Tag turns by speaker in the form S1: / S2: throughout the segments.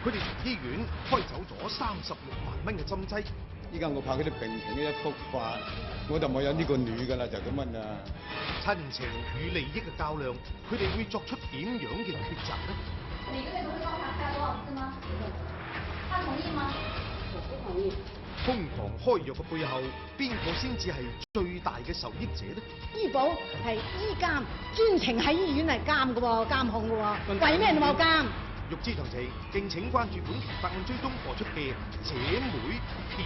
S1: 佢哋從醫院開走咗36萬蚊嘅針劑。
S2: 依家我怕佢哋病情嘅一復發，我就冇有呢個女㗎啦，就咁樣啦。
S1: 親情與利益嘅較量，佢哋會作出點樣嘅抉擇呢？
S3: 每個月都會告他下多少次嗎？他同意嗎？
S4: 我不同意。
S1: 瘋狂開藥嘅背後，邊個先至係最大嘅受益者呢？
S5: 醫保係醫監，專程喺醫院嚟監嘅喎，監控嘅喎，為咩你冇監？
S1: 欲知詳情，敬請關注本期法案追蹤播出嘅《姐妹騙局》。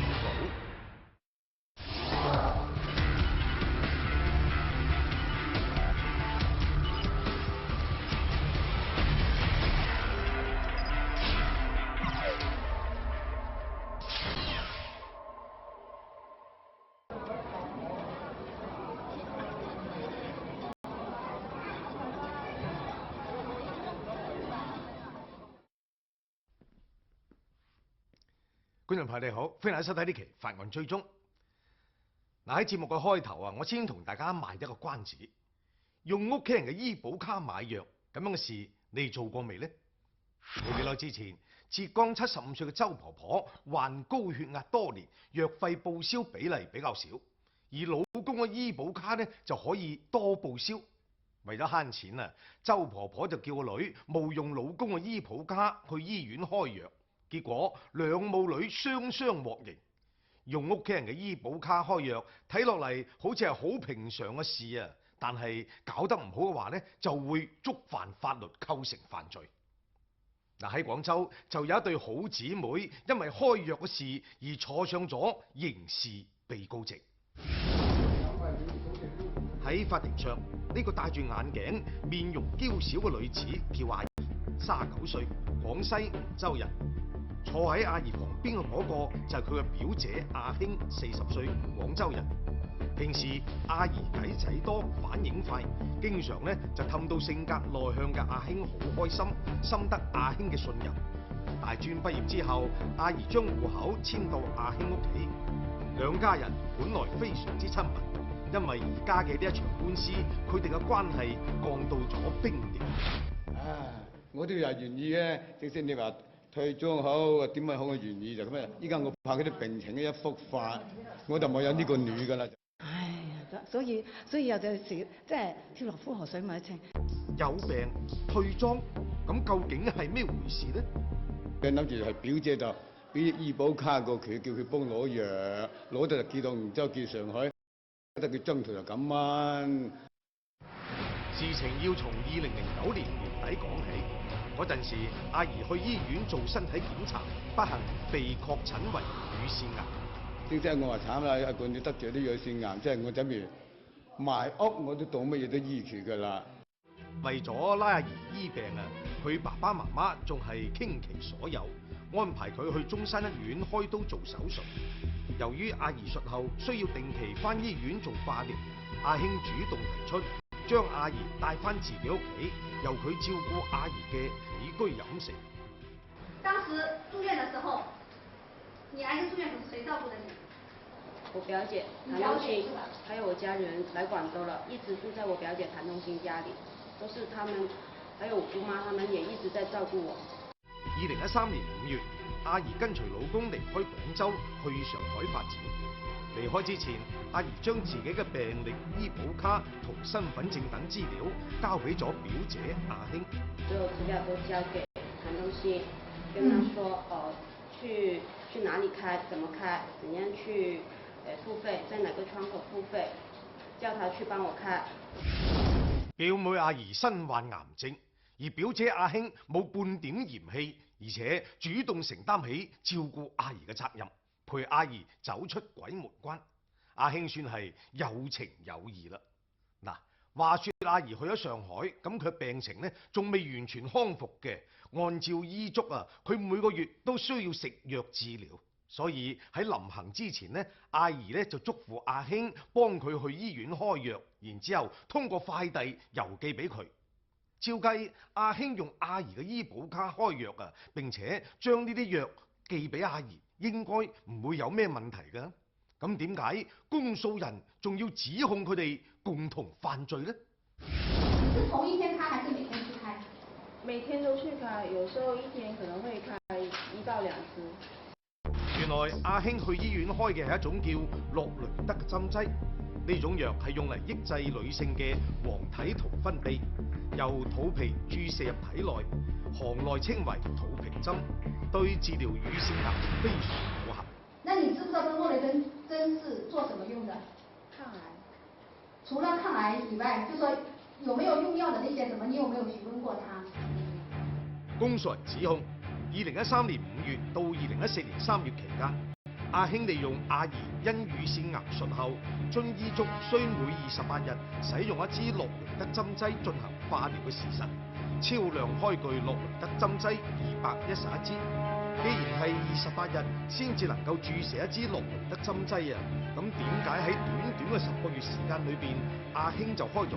S1: 觀眾朋友你好，歡迎大家收睇呢期法案追蹤。嗱，喺節目嘅開頭啊，我先同大家賣一個關子，用屋企人嘅醫保卡買藥咁樣嘅事，你哋做過未呢？冇幾耐之前，浙江75歲嘅周婆婆患高血壓多年，藥費報銷比例比較少，而老公嘅醫保卡呢就可以多報銷。為咗慳錢啊，周婆婆就叫個女冒用老公嘅醫保卡去醫院開藥。結果兩母女雙雙獲刑，用屋企人嘅醫保卡開藥，睇落嚟好似係好平常嘅事啊！但係搞得唔好嘅話呢，就會觸犯法律，構成犯罪。嗱，喺廣州就有一對好姊妹，因為開藥嘅事而坐上咗刑事被告席。喺法庭上，呢個戴住眼鏡、面容嬌小嘅女子叫阿姨，39歲，廣西梧州人。坐喺阿姨旁邊嘅嗰個就係佢嘅表姐阿興，40歲，廣州人。平時阿姨計仔多，反應快，經常咧就氹到性格內向嘅阿興好開心，深得阿興嘅信任。大專畢業之後，阿姨將戶口遷到阿興屋企，兩家人本來非常之親密，因為而家嘅呢一場官司，佢哋嘅關係降到咗冰點。
S2: 我都係願意嘅，正式你話退租好，點樣好我願意就咁樣。依家我怕佢啲病情嘅一復發，我就冇有呢個女㗎啦。
S5: 唉呀，所以有陣時即係跳落呼河水咪一清。
S1: 有病退裝，咁究竟係咩回事呢？
S2: 佢諗住係表姐就俾醫保卡過佢，叫佢幫攞藥，攞到就寄到梧州，寄上海，得佢中途就咁蚊。
S1: 事情要從2009年年底講起。嗰陣時，阿姨去醫院做身體檢查，不幸被確診為乳腺癌。
S2: 即係我話慘啦，一個你得罪啲乳腺癌，即係我準備賣屋我都當乜嘢都醫佢㗎啦。
S1: 為咗拉阿姨醫病啊，佢爸爸媽媽仲係傾其所有，安排佢去中山一院開刀做手術。由於阿姨術後需要定期返醫院做化療，阿興主動提出將阿姨帶返自己屋企，由佢照顧阿姨嘅起居飲食。
S3: 當時住院的時候，你阿英住院時誰照顧的你？
S4: 我表姐譚東新，還有我家人來廣州了，一直住在我表姐譚東新家裡，都是他們，還有我姑媽，他們也一直在照顧我。
S1: 2013年5月，阿姨跟隨老公離開廣州去上海發展。離開之前，阿姨將自己嘅病歷、醫保卡同身份證等資料交俾咗表姐阿興。
S4: 所有資料都交給譚東新，跟他說去哪裡開，怎麼開，怎樣去付費，在哪個窗口付費，叫他去幫我開。
S1: 表妹阿姨身患癌症，而表姐阿興冇半點嫌棄，而且主動承擔起照顧阿姨嘅責任，陪阿姨走出鬼門關。阿興算係有情有義啦。嗱，話說阿姨去咗上海，咁佢病情呢仲未完全康復嘅，按照醫囑啊，佢每個月都需要食藥治療，所以喺臨行之前呢，阿姨呢就囑咐阿興幫佢去醫院開藥，然之後通過快遞郵寄俾佢。照計，阿興用阿姨嘅醫保卡開藥啊，並且將呢啲藥寄俾阿姨，應該唔會有咩問題㗎。咁點解公訴人仲要指控佢哋共同犯罪呢？
S3: 是同一天開還是每天去開？
S4: 每天都去開，有時候一天可能會開1到2支。
S1: 原來阿興去醫院開嘅係一種叫洛雷德嘅針劑，呢種藥係用嚟抑制女性嘅黃體酮分泌，由肚皮注射入體內，行內稱為肚皮針，對治療乳腺癌非常有效。
S3: 那你知不知道这洛雷针是做什么用的？
S4: 抗癌。
S3: 除了抗癌以外，就說有沒有用藥的那些什麼，你有沒有詢問過他？
S1: 公訴人指控，2013年5月到2014年3月期間，阿興利用阿姨因乳腺癌術後，遵醫囑需每28日使用一支洛雷德針劑進行化療嘅事實，超量開具洛雷德針劑211支。既然係28日先至能夠注射一支洛雷德針劑啊，咁點解喺短短嘅10個月時間裏邊，阿興就開咗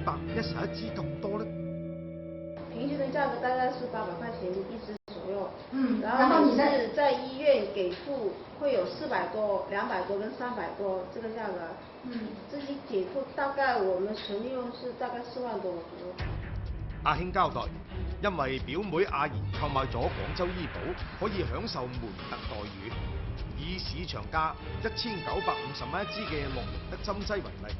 S1: 211支咁多呢？
S4: 平均的價格大概是800塊錢1支左右。
S3: 然後你
S4: 是在醫院給付會有400多、200多跟300多這個價格。自己給付大概我們純利潤是大概4萬多左右。
S1: 阿興交代，因為表妹阿怡購買咗廣州醫保，可以享受門特待遇。以市場價1950蚊一支嘅洛雷德針劑為例，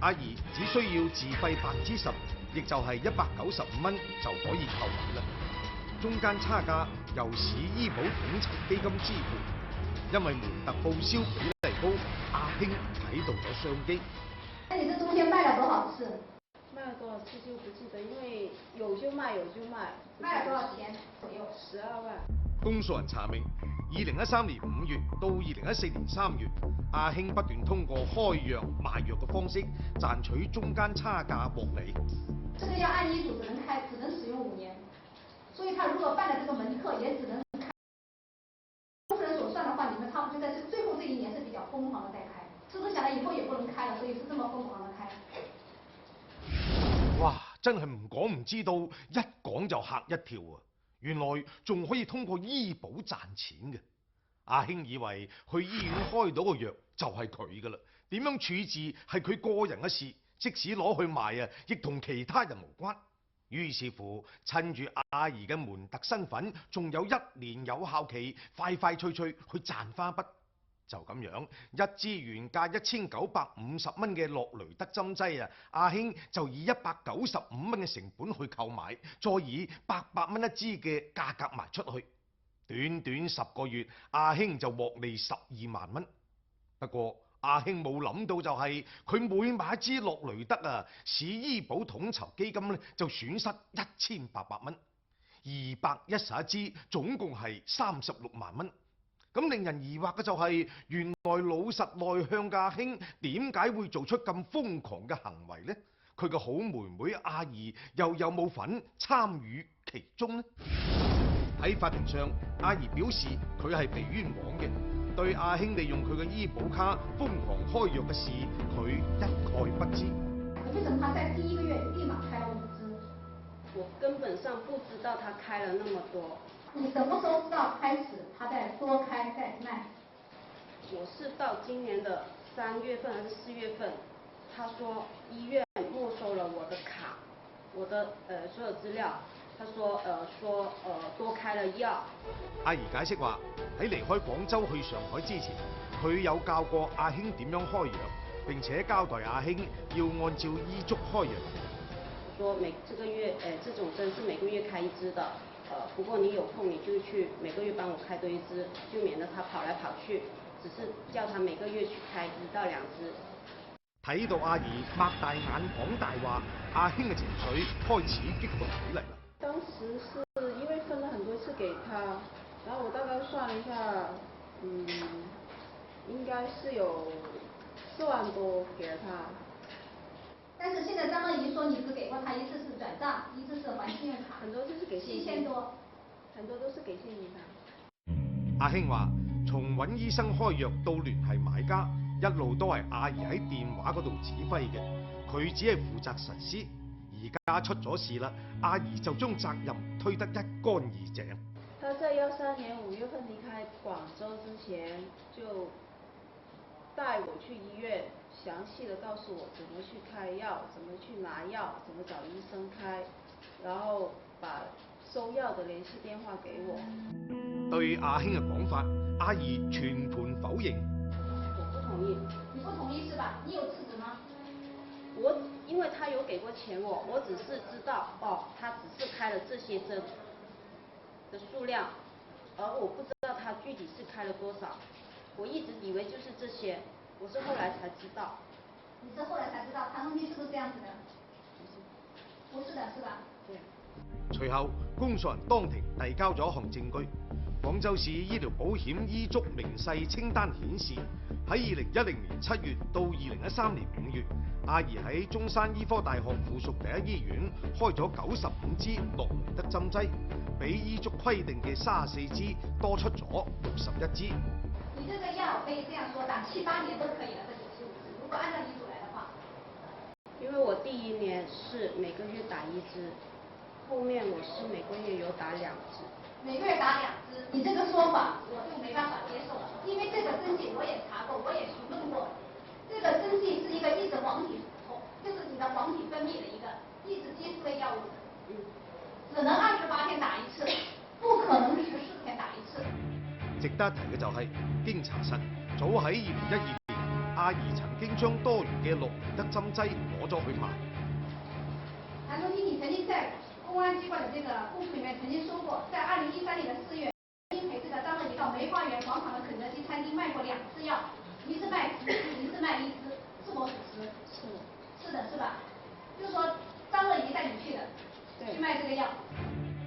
S1: 阿怡只需要自費10%，亦就係195蚊就可以購買啦。中間差價由市醫保統籌基金支付，因為門特報銷比例高，阿興睇到咗商機。
S3: 那你這中間賣了多少次？
S4: 賣了多少次就不記得，因為有就賣，有就賣。
S3: 賣了多少錢左右
S4: ？12萬。
S1: 公訴人查明，2013年5月到2014年3月，阿興不斷通過開藥賣藥嘅方式賺取中間差價獲利。
S3: 這個藥按醫囑只能使用5年，所以他如果辦了這個門課，也只能開。公司人所算的話，你們差不多就在最後這1年是比較瘋狂的在開，是不是想了以後也不能開了，所以是這麼瘋狂的開？
S1: 哇！真係唔講唔知道，一講就嚇一跳啊！原來仲可以通過醫保賺錢嘅。阿興以為去醫院開到個藥就係佢噶啦，點樣處置係佢個人嘅事，即使攞去賣啊，亦同其他人無關。於是乎，趁住阿姨嘅門特身份，仲有1年有效期，快快脆脆去賺花筆。就咁樣，一支原價1950蚊嘅洛雷德針劑啊，阿興就以195蚊嘅成本去購買，再以800蚊一支嘅價格賣出去。短短10個月，阿興就獲利12萬蚊。不過阿興冇諗到就係，佢每買一支洛雷德啊，市醫保統籌基金咧就損失1800蚊，211支總共係36萬蚊。咁令人疑惑嘅就係，原來老實內向嘅阿興點解會做出咁瘋狂嘅行為呢？佢嘅好妹妹阿怡又有冇份參與其中呢？喺法庭上，阿怡表示佢係被冤枉嘅，對阿興利用佢嘅醫保卡瘋狂開藥嘅事，佢一概不知。
S3: 為什麼他在第1個月立馬開了5支？
S4: 我根本上不知道他開了那麼多。
S3: 你什麼時候知道開始他在多開在賣？
S4: 我是到今年的3月份還是4月份，他說醫院沒收了我的卡，我的所有資料，他說多開了藥。
S1: 阿怡解釋話喺離開廣州去上海之前，佢有教過阿興點樣開藥，並且交代阿興要按照醫囑開藥。
S4: 說這個月這種針是每個月開1支的。不過你有空你就去每個月幫我開多1支，就免得他跑來跑去，只是叫他每個月去開1到2支。
S1: 睇到阿怡擘大眼講大話，阿興嘅情緒開始激動起嚟啦。
S4: 當時是因為分了很多次給他，然後我大概算了一下，應該是有4萬多給了他。
S3: 但是現在張阿姨說你只給過他1次是轉賬，1次是還信用卡，
S4: 很多就是給現金
S3: 7000多，
S4: 很多都是給現金的。
S1: 阿興話：從揾醫生開藥到聯繫買家，一路都係阿姨喺電話嗰度指揮嘅，佢只係負責實施。而家出咗事啦，阿姨就將責任推得一乾二淨。
S4: 他在13年5月份離開廣州之前，就帶我去醫院，詳細的告訴我怎麼去開藥，怎麼去拿藥，怎麼找醫生開，然後把收藥的聯繫電話給我。
S1: 對阿興嘅講法，阿姨全盤否認。
S4: 我不同意。
S3: 你不同意是吧？你有制止嗎？
S4: 因為他有給過錢我只是知道他只是開了這些針的數量，而我不知道他具體是開了多少。我一直以為就是這些，我是後來才知道。
S3: 你是後來才知道，談東西是不是這樣子的？不是的，是吧？
S4: 對。
S1: 隨後，公訴人當庭遞交咗一項證據。廣州市醫療保險醫囑明細清單顯示，喺2010年7月到2013年5月，阿姨喺中山醫科大學附屬第一醫院開咗95支諾雷德針劑，比醫囑規定嘅34支多出咗61支。
S3: 你這個藥可以這樣說，打7、8年都可以了，這95支。如果按照醫囑來的話，
S4: 因為我第1年是每個月打1支，後面我是每個月有打2支。
S3: 每個月打2支，你這個說法我就沒辦法接受了，因為這個針劑我也查過，我也詢問過，這個針劑是一個抑制黃體，就是你的黃體分泌的一個抑制激素類藥物，只能28天打一次，不可能14天打一次。
S1: 值得一提嘅就係，經查實，早喺2012年，阿姨曾經將多餘嘅諾雷德針劑攞咗去賣。
S3: 譚中心，你曾經在公安機關的這個供述裡面曾經說過，在2013年的4月，因陪這個張樂怡到梅花園廣場的肯德基餐廳賣過2支藥，一次賣10支，一次賣1支，是否屬實？
S4: 是的。
S3: 是的，是吧？就是說張樂怡帶你去的，去賣這個藥。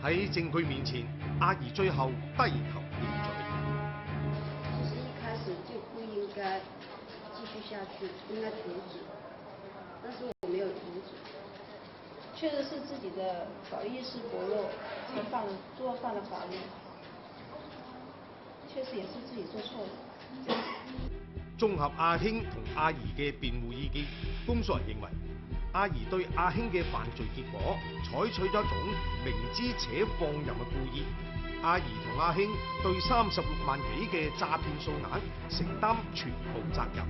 S1: 喺證據面前，阿姨最後低頭認罪。
S4: 其實一開始就不應該繼續下去，應該停止，但是我沒有停止。確實是自己的法律意識薄弱，才犯了法律。確實也是自己做錯了。
S1: 綜合阿興同阿姨嘅辯護意見，公訴人認為，阿姨對阿興嘅犯罪結果採取咗一種明知且放任嘅故意。阿姨同阿興對36萬幾嘅詐騙數額承擔全部責任。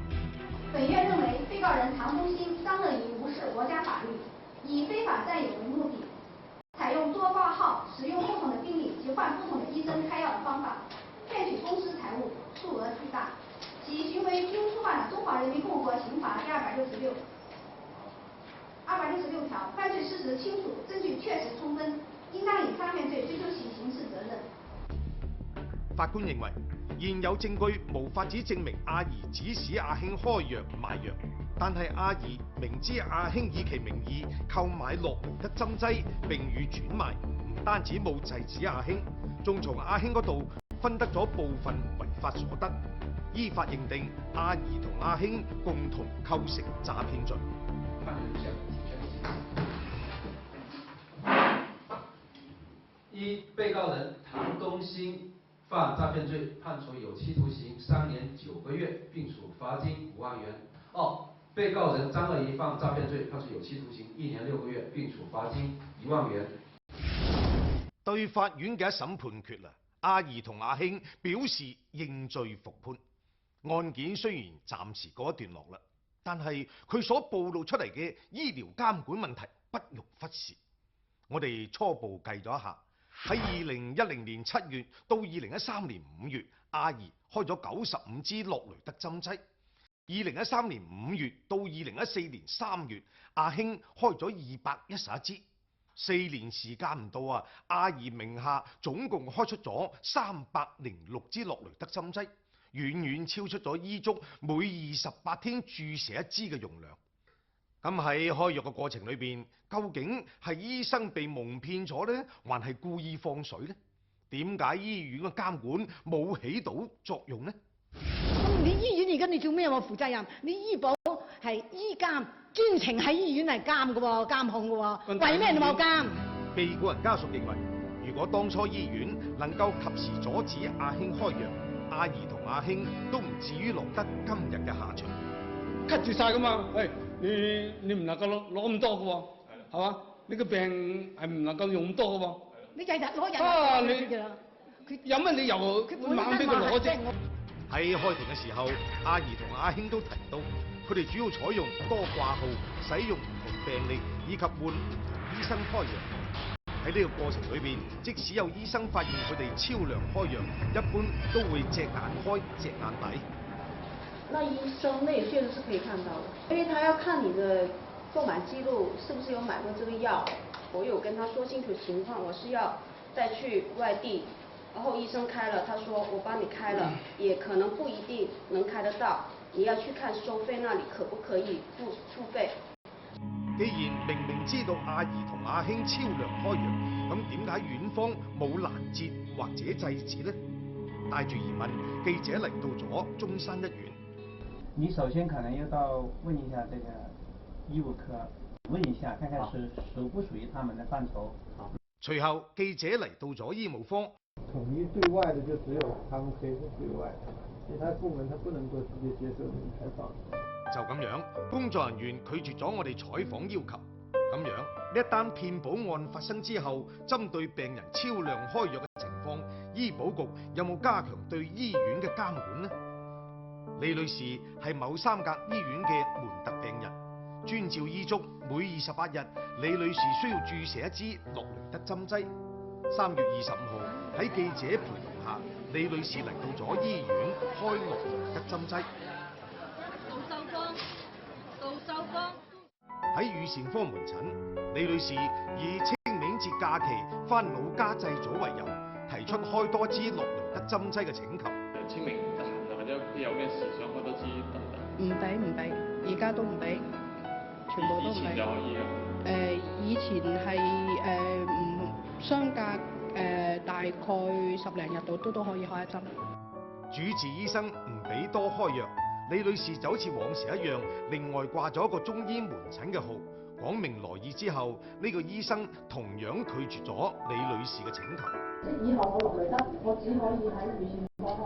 S3: 本院認為，被告人唐中心、張樂怡無視國家法律，以非法佔有為目的，採用多掛號、使用不同的病理及換不同的醫生開藥的方法，騙取公司財物，數額巨大。其行為均觸犯了《中華人民共和國刑法》第266條，犯罪事實清楚，證據確實充分，應當以詐騙罪追究其刑事責任。
S1: 法官認為，現有證據無法子證明阿姨指使阿興開藥賣藥，但係阿姨明知阿興以其名義購買諾雷德針劑並予轉賣，唔單止冇制止阿興，仲從阿興嗰度分得咗部分違法所得，依法認定阿姨同阿興共同構成詐騙罪。
S6: 一、被告人唐東興犯詐騙罪，判處有期徒刑3年9個月，並處罰金5萬元。二、被告人張樂怡犯詐騙罪，判處有期徒刑1年6個月，並處罰金1萬元。
S1: 對法院嘅一審判決啦，阿姨同阿興表示認罪服判。案件雖然暫時告一段落啦，但係佢所暴露出嚟嘅醫療監管問題不容忽視。我哋初步計咗一下，喺2010年7月到2013年5月，阿姨開咗95支諾雷德針劑；2013年5月到2014年3月，阿興開咗211支。4年時間唔到啊，阿姨名下總共開出咗306支諾雷德針劑，遠遠超出咗醫囑每28天注射1支嘅容量。咁喺開藥嘅過程裏邊，究竟係醫生被蒙騙咗呢，還係故意放水呢？點解醫院嘅監管冇起到作用呢？
S5: 你醫院而家你做咩負責任？你醫保係醫監，專程喺醫院嚟監嘅喎，監控嘅喎，為咩你冇監？
S1: 被告人家屬認為，如果當初醫院能夠及時阻止阿興開藥，阿姨同阿興都唔至於落得今日嘅下場。
S2: cut 住晒噶嘛？喂，你唔能夠攞咁多嘅喎，係嘛？你個病係唔能夠用咁多嘅喎。
S5: 你日日攞
S2: 你有乜理由猛俾佢攞啫？
S1: 喺開庭嘅時候，阿姨同阿興都提到，佢哋主要採用多掛號、使用唔同病歷以及換唔同醫生開藥。喺呢個過程裏邊，即使有醫生發現佢哋超量開藥，一般都會隻眼開隻眼閉。
S4: 那醫生那也確實是可以看到的，因為他要看你的購買記錄是不是有買過這個藥。我有跟他說清楚情況，我是要再去外地，然後醫生開了，他說我幫你開了，也可能不一定能開得到，你要去看收費那裡可不可以付費。
S1: 既然明知道阿姨同阿興超量開藥，咁點解院方冇攔截或者制止呢？帶住疑問，記者嚟到咗中山一院。
S7: 你首先可能要到問一下這個醫務科，問一下看看屬不屬於他們的範疇。
S1: 隨後記者嚟到咗醫務科。
S8: 統一對外的就只有他們可以是對外，其他部門他不能夠直接接受你採訪。
S1: 就咁樣，工作人員拒絕咗我哋採訪要求。咁樣呢一單騙保案發生之後，針對病人超量開藥嘅情況，醫保局有冇加強對醫院嘅監管呢？李女士係某3甲醫院嘅門特病人，遵照醫囑，每28日，李女士需要注射一支諾雷德針劑。3月25號喺記者陪同下，李女士嚟到咗醫院開諾雷德針劑。杜秀芳喺乳腺科門診，李女士以清明節假期返老家祭祖為由，提出開多支諾雷德針劑嘅請求。
S9: 清明唔得閒啊，或者屋企有咩事想開多支得唔得？
S10: 唔俾，而家都唔俾，全部都唔俾。以前就可以啊。以前係唔相隔大概10零日度都可以開一針。
S1: 主治醫生唔俾多開藥，李女士就好似往時一樣，另外掛咗一個中醫門診嘅號，講明來意之後，呢個醫生同樣拒絕咗李女士嘅請求。
S11: 即係以後我落嚟得，我只可以喺乳腺科開，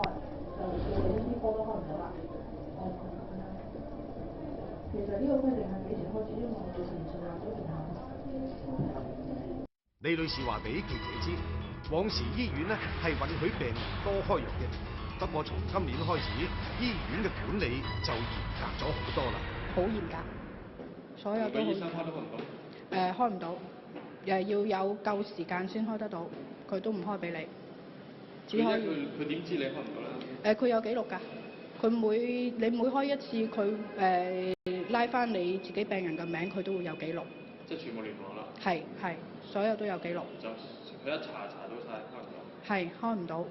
S11: 就呢啲科都開唔到啦。其實呢個規定係幾時開始？因為我之前上咗電話。
S1: 李女士話俾記者知，往時醫院呢係允許病人多開藥嘅，不過從今年開始，醫院嘅管理就嚴格咗好多啦。
S10: 好嚴格，所有都好嚴格。開唔到，要有夠時間先開得到，佢都唔開俾你，只可以。
S9: 佢點知你開唔到咧？
S10: 佢有記錄㗎，佢你每開一次，佢拉翻你自己病人嘅名，佢都會有記錄。
S9: 即係全部聯絡啦。
S10: 係，所有都有記錄。
S9: 就佢一查到晒，開唔到。
S10: 係開唔到。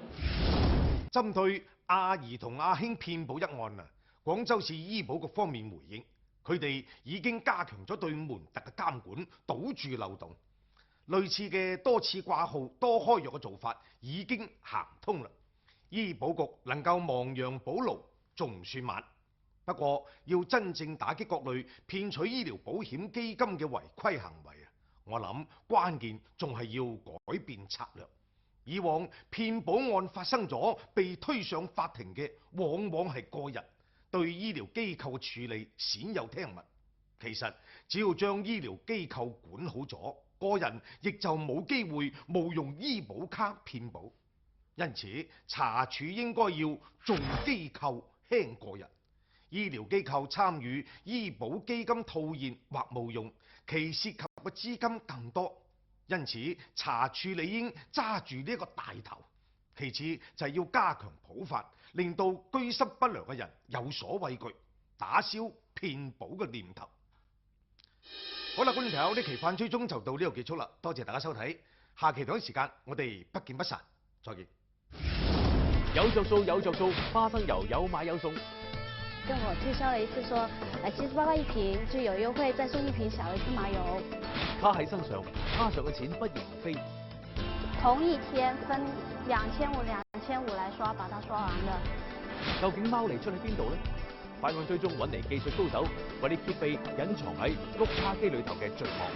S1: 針對阿姨同阿興騙保一案啊，廣州市醫保局方面回應，佢哋已經加強咗對門特嘅監管，堵住漏洞。類似嘅多次掛號、多開藥嘅做法已經行通啦。醫保局能夠亡羊補牢，仲唔算晚。不過要真正打擊各類騙取醫療保險基金嘅違規行為啊，我諗關鍵仲係要改變策略。以往騙保案發生咗，被推上法庭嘅往往係個人，對醫療機構嘅處理鮮有聽聞。其實只要將醫療機構管好咗，個人亦就冇機會冒用醫保卡騙保。因此查處應該要重機構輕個人。醫療機構參與醫保基金套現或冒用，其涉及嘅資金更多。因此查處理應揸住呢一個大頭。其次就係要加強普法，令到居心不良嘅人有所畏懼，打消騙保嘅念頭。好啦，觀眾朋友，呢期飯追蹤就到呢度結束啦，多謝大家收睇，下期同一時間我哋不見不散，再見。
S12: 有着數有着數，花生油有買有送。
S13: 跟我推銷了一次說，78塊一瓶就有優惠，再送一瓶小的芝麻油。
S12: 卡喺身上，卡上嘅錢不翼而飛。
S13: 同一天分2500來刷，把它刷完的。
S12: 究竟貓膩出喺邊度呢？快按追蹤揾嚟技術高手，為你揭秘隱藏喺碌卡機裏頭嘅罪惡。